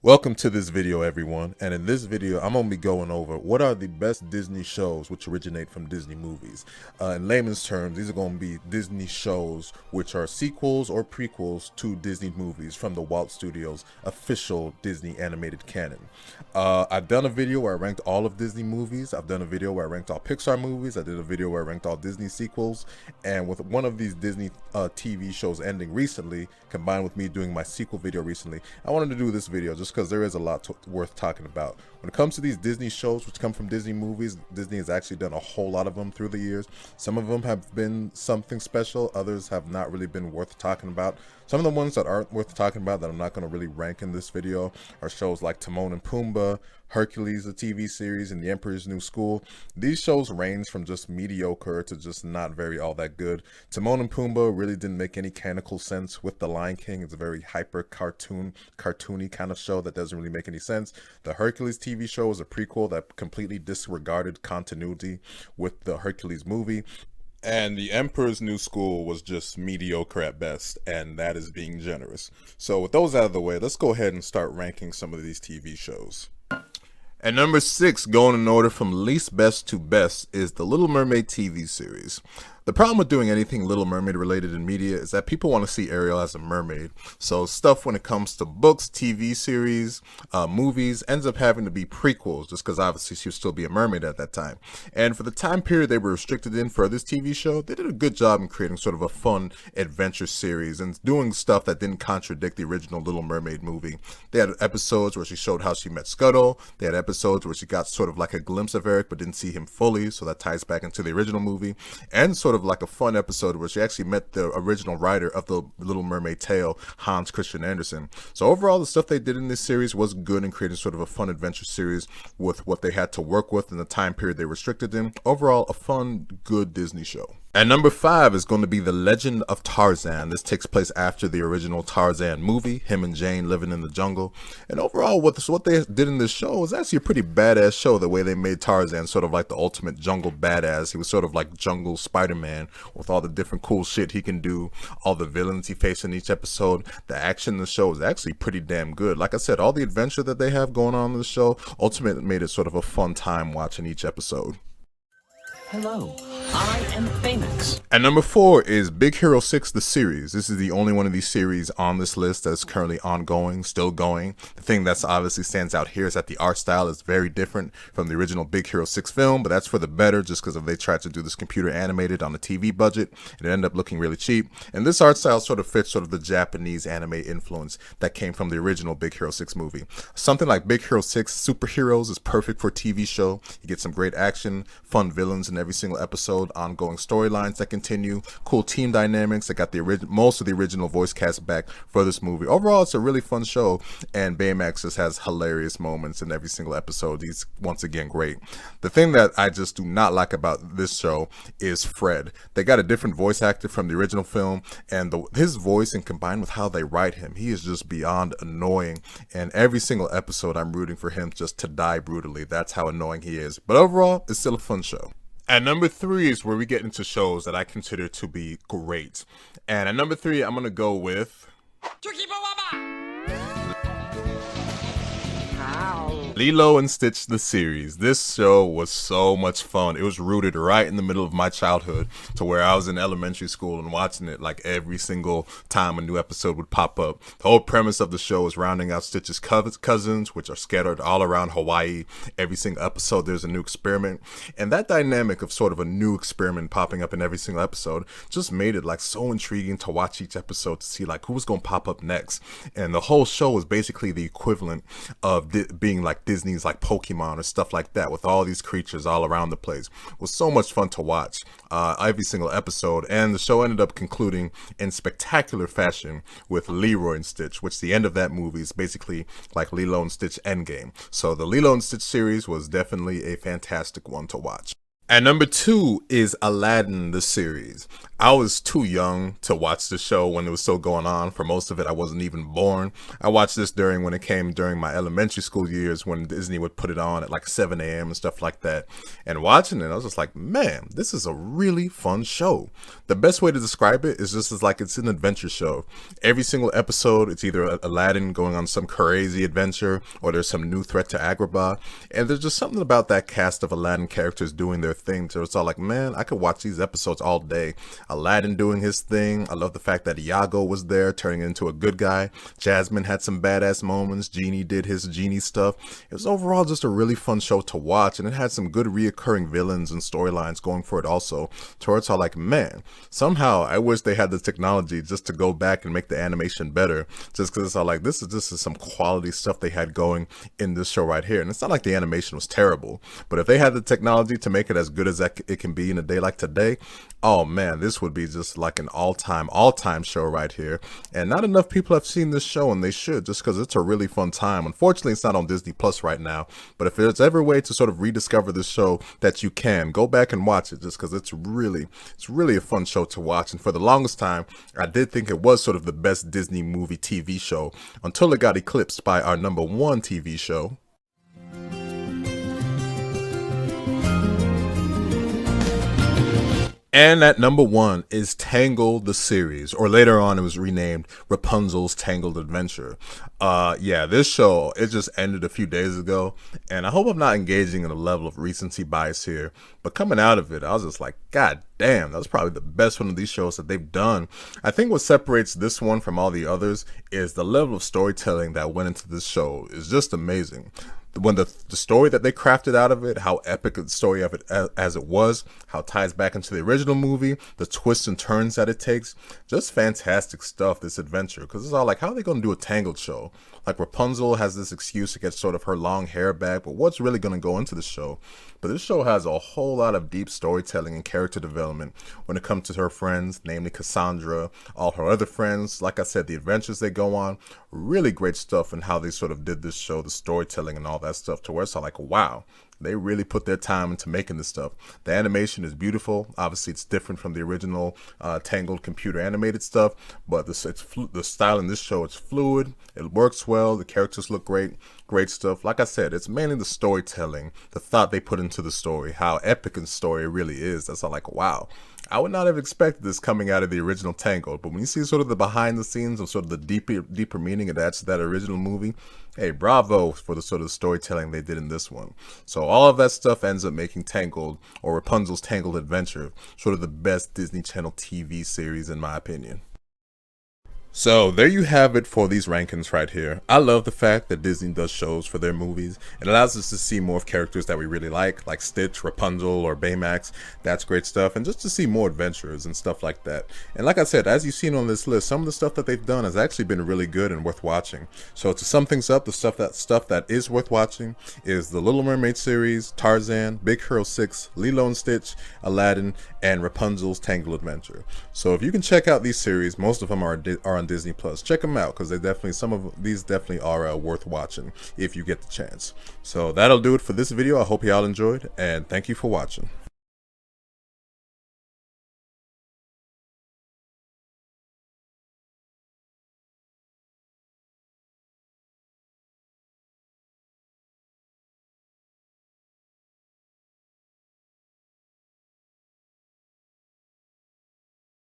Welcome to this video, everyone, and in this video I'm going to be going over what are the best Disney shows which originate from Disney movies. In layman's terms, these are going to be Disney shows which are sequels or prequels to Disney movies from the Walt Studios official Disney animated canon. I've done a video where I ranked all of Disney movies. I've done a video where I ranked all Pixar movies. I did a video where I ranked all Disney sequels, and with one of these Disney TV shows ending recently, combined with me doing my sequel video recently, I wanted to do this video just because there is a lot worth talking about. When it comes to these Disney shows which come from Disney movies, Disney has actually done a whole lot of them through the years. Some of them have been something special, others have not really been worth talking about. Some of the ones that aren't worth talking about that I'm not going to really rank in this video are shows like Timon and Pumbaa, Hercules, the TV series, and The Emperor's New School. These shows range from just mediocre to just not very all that good. Timon and Pumbaa really didn't make any canonical sense with The Lion King. It's a very hyper cartoony kind of show that doesn't really make any sense. The Hercules TV show is a prequel that completely disregarded continuity with the Hercules movie. And The Emperor's New School was just mediocre at best, and that is being generous. So with those out of the way, let's go ahead and start ranking some of these TV shows. At number 6, going in order from least best to best, is the Little Mermaid TV series. The problem with doing anything Little Mermaid related in media is that people want to see Ariel as a mermaid. So stuff when it comes to books, TV series, movies, ends up having to be prequels just because obviously she would still be a mermaid at that time. And for the time period they were restricted in for this TV show, they did a good job in creating sort of a fun adventure series and doing stuff that didn't contradict the original Little Mermaid movie. They had episodes where she showed how she met Scuttle. They had episodes where she got sort of like a glimpse of Eric but didn't see him fully, so that ties back into the original movie. And sort of like a fun episode where she actually met the original writer of the Little Mermaid tale, Hans Christian Andersen. So overall, the stuff they did in this series was good in creating sort of a fun adventure series with what they had to work with in the time period they restricted in. Overall, a fun, good Disney show. At number 5 is going to be The Legend of Tarzan. This takes place after the original Tarzan movie, him and Jane living in the jungle. And overall, what they did in this show was actually a pretty badass show, the way they made Tarzan sort of like the ultimate jungle badass. He was sort of like jungle Spider-Man with all the different cool shit he can do, all the villains he faced in each episode. The action in the show is actually pretty damn good. Like I said, all the adventure that they have going on in the show ultimately made it sort of a fun time watching each episode. Hello, I am Phalanx. At number 4 is Big Hero 6, the series. This is the only one of these series on this list that's currently ongoing, still going. The thing that's obviously stands out here is that the art style is very different from the original Big Hero 6 film, but that's for the better just because they tried to do this computer animated on a TV budget, and it ended up looking really cheap. And this art style sort of fits sort of the Japanese anime influence that came from the original Big Hero 6 movie. Something like Big Hero 6 Superheroes is perfect for a TV show. You get some great action, fun villains, and every single episode, ongoing storylines that continue, cool team dynamics. They got most of the original voice cast back for this movie. Overall, it's a really fun show, and Baymax just has hilarious moments in every single episode. He's once again great. The thing that I just do not like about this show is Fred. They got a different voice actor from the original film, and his voice, and combined with how they write him, he is just beyond annoying. And every single episode, I'm rooting for him just to die brutally. That's how annoying he is. But overall, it's still a fun show. At number 3 is where we get into shows that I consider to be great. And at number 3, I'm going to go with Lilo and Stitch, the series. This show was so much fun. It was rooted right in the middle of my childhood, to where I was in elementary school and watching it like every single time a new episode would pop up. The whole premise of the show is rounding out Stitch's cousins, which are scattered all around Hawaii. Every single episode there's a new experiment, and that dynamic of sort of a new experiment popping up in every single episode just made it like so intriguing to watch each episode to see like who's gonna pop up next. And the whole show was basically the equivalent of being like Disney's like Pokemon or stuff like that, with all these creatures all around the place. It was so much fun to watch every single episode, and the show ended up concluding in spectacular fashion with Leroy and Stitch, which the end of that movie is basically like Lilo and Stitch Endgame. So the Lilo and Stitch series was definitely a fantastic one to watch. And number 2 is Aladdin the series. I was too young to watch the show when it was still going on. For most of it, I wasn't even born. I watched this when it came during my elementary school years when Disney would put it on at like 7 a.m. and stuff like that. And watching it, I was just like, man, this is a really fun show. The best way to describe it is just as like it's an adventure show. Every single episode, it's either Aladdin going on some crazy adventure or there's some new threat to Agrabah. And there's just something about that cast of Aladdin characters doing their thing. So it's all like, man, I could watch these episodes all day. Aladdin doing his thing. I love the fact that Iago was there, turning into a good guy. Jasmine had some badass moments. Genie did his genie stuff. It was overall just a really fun show to watch, and it had some good reoccurring villains and storylines going for it also. To where it's all like, man, somehow I wish they had the technology just to go back and make the animation better. Just because it's all like, this is some quality stuff they had going in this show right here. And it's not like the animation was terrible, but if they had the technology to make it as good as it can be in a day like today, oh man, this would be just like an all-time show right here. And not enough people have seen this show, and they should, just because it's a really fun time. Unfortunately, it's not on Disney Plus right now, but if there's ever a way to sort of rediscover this show that you can, go back and watch it, just because it's really a fun show to watch. And for the longest time, I did think it was sort of the best Disney movie TV show until it got eclipsed by our number 1 TV show. And at number 1 is Tangled the series, or later on it was renamed Rapunzel's Tangled Adventure. Yeah, this show, it just ended a few days ago, and I hope I'm not engaging in a level of recency bias here, but coming out of it, I was just like, God damn, that was probably the best one of these shows that they've done. I think what separates this one from all the others is the level of storytelling that went into this show is just amazing. When the story that they crafted out of it, how epic the story of it as it was, how it ties back into the original movie, the twists and turns that it takes, just fantastic stuff, this adventure. Because it's all like, how are they going to do a Tangled show? Like, Rapunzel has this excuse to get sort of her long hair back, but what's really going to go into the show? But this show has a whole lot of deep storytelling and character development when it comes to her friends, namely Cassandra, all her other friends. Like I said, the adventures they go on, really great stuff, and how they sort of did this show, the storytelling and all that stuff, to where it's like, wow, they really put their time into making this stuff. The animation is beautiful. Obviously, it's different from the original Tangled computer animated stuff, but the style in this show, it's fluid. It works well. The characters look great. Great stuff. Like I said, it's mainly the storytelling, the thought they put into the story, how epic the story really is. That's all like, wow. I would not have expected this coming out of the original Tangled, but when you see sort of the behind the scenes and sort of the deeper meaning it adds to that original movie, hey, bravo for the sort of storytelling they did in this one. So all of that stuff ends up making Tangled, or Rapunzel's Tangled Adventure, sort of the best Disney Channel TV series in my opinion. So there you have it for these rankings right here. I love the fact that Disney does shows for their movies. It allows us to see more of characters that we really like Stitch, Rapunzel, or Baymax. That's great stuff. And just to see more adventures and stuff like that. And like I said, as you've seen on this list, some of the stuff that they've done has actually been really good and worth watching. So to sum things up, the stuff that is worth watching is the Little Mermaid series, Tarzan, Big Hero 6, Lilo and Stitch, Aladdin, and Rapunzel's Tangled Adventure. So if you can check out these series, most of them are on Disney Plus. Check them out, because some of these definitely are worth watching if you get the chance. So that'll do it for this video. I hope y'all enjoyed, and thank you for watching.